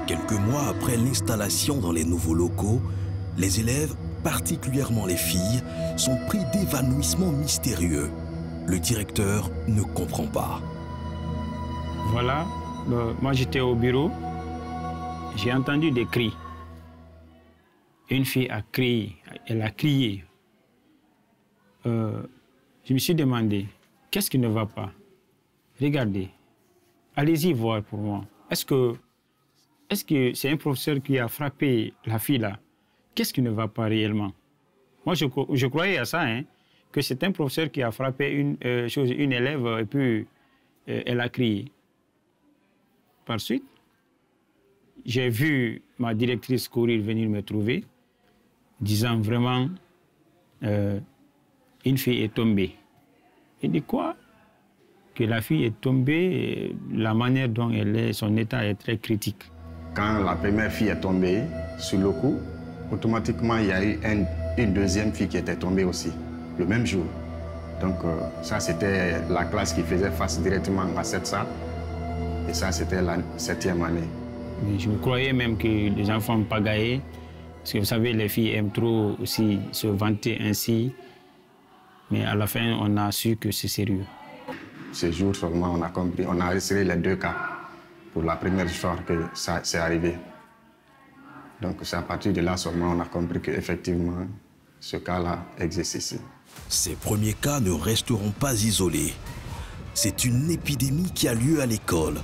Quelques mois après l'installation dans les nouveaux locaux, les élèves, particulièrement les filles, sont pris d'évanouissements mystérieux. Le directeur ne comprend pas. Voilà, moi j'étais au bureau, j'ai entendu des cris. Une fille a crié, elle a crié. Je me suis demandé, qu'est-ce qui ne va pas? Regardez, allez-y voir pour moi. Est-ce que c'est un professeur qui a frappé la fille là? Qu'est-ce qui ne va pas réellement? Moi, je croyais à ça, hein, que c'est un professeur qui a frappé une élève et puis elle a crié. Par suite, j'ai vu ma directrice courir venir me trouver, disant vraiment, une fille est tombée. Elle dit quoi? Que la fille est tombée, la manière dont elle est, son état est très critique. Quand la première fille est tombée sur le coup, automatiquement, il y a eu une deuxième fille qui était tombée aussi, le même jour. Donc ça, c'était la classe qui faisait face directement à cette salle. Et ça, c'était la 7e année. Je croyais même que les enfants pagaillaient, parce que vous savez, les filles aiment trop aussi se vanter ainsi. Mais à la fin, on a su que c'est sérieux. Ce jour seulement, on a compris, on a resserré les 2 cas pour la première histoire que ça s'est arrivé. Donc c'est à partir de là seulement on a compris qu'effectivement, ce cas-là existe ici. Ces premiers cas ne resteront pas isolés. C'est une épidémie qui a lieu à l'école.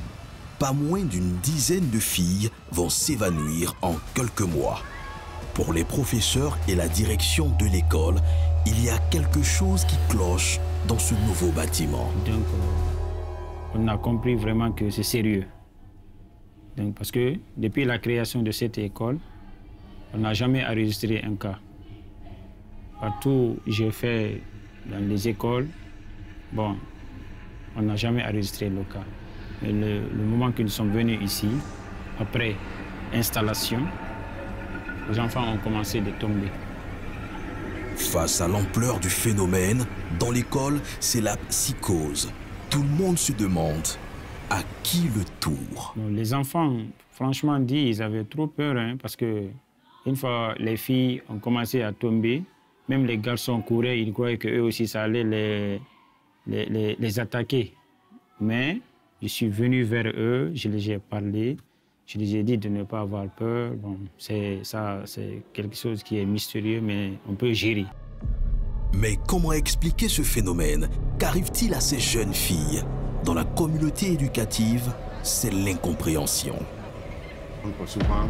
Pas moins d'une dizaine de filles vont s'évanouir en quelques mois. Pour les professeurs et la direction de l'école, il y a quelque chose qui cloche dans ce nouveau bâtiment. Donc, on a compris vraiment que c'est sérieux. Donc, parce que depuis la création de cette école, on n'a jamais enregistré un cas. Partout où j'ai fait dans les écoles, bon, on n'a jamais enregistré le cas. Mais le moment que nous sommes venus ici, après installation, les enfants ont commencé de tomber. Face à l'ampleur du phénomène, dans l'école, c'est la psychose. Tout le monde se demande à qui le tour. Bon, les enfants, franchement dit, ils avaient trop peur, hein, parce que une fois les filles ont commencé à tomber, même les garçons couraient, ils croyaient qu'eux aussi ça allait les attaquer. Mais je suis venu vers eux, je les ai parlé, je les ai dit de ne pas avoir peur. Bon, c'est quelque chose qui est mystérieux, mais on peut gérer. Mais comment expliquer ce phénomène? Qu'arrive-t-il à ces jeunes filles? Dans la communauté éducative, c'est l'incompréhension. Donc souvent,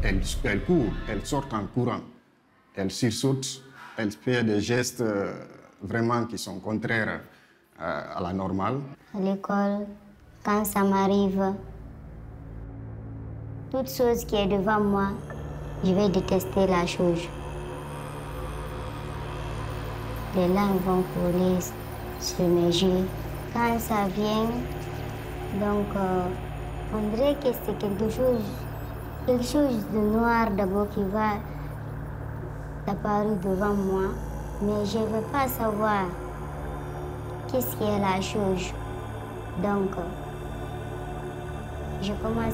elles courent, elles sortent en courant, elles sursautent, elles font des gestes vraiment qui sont contraires à la normale. À l'école, quand ça m'arrive, toute chose qui est devant moi, je vais détester la chose. Les larmes vont couler sur mes yeux. Quand ça vient, donc on dirait que c'est quelque chose de noir d'abord qui va apparaître devant moi, mais je ne veux pas savoir qu'est-ce qui est la chose. Donc,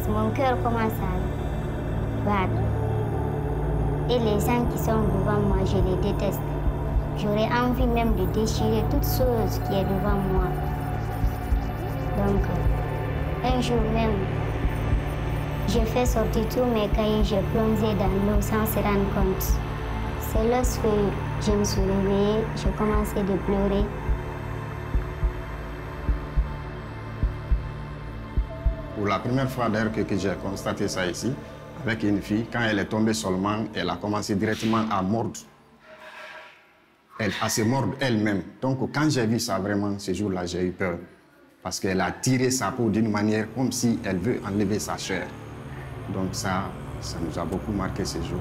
mon cœur commence à battre. Et les gens qui sont devant moi, je les déteste. J'aurais envie même de déchirer toute chose qui est devant moi. Donc, un jour même, j'ai fait sortir tous mes cahiers, j'ai plongé dans l'eau sans se rendre compte. C'est lorsque je me suis réveillée, j'ai commencé de pleurer. Pour la première fois d'ailleurs que j'ai constaté ça ici, avec une fille, quand elle est tombée seulement, elle a commencé directement à mordre. À se mordre elle-même. Donc quand j'ai vu ça vraiment, ce jour-là, j'ai eu peur. Parce qu'elle a tiré sa peau d'une manière comme si elle veut enlever sa chair. Donc ça nous a beaucoup marqué ce jour.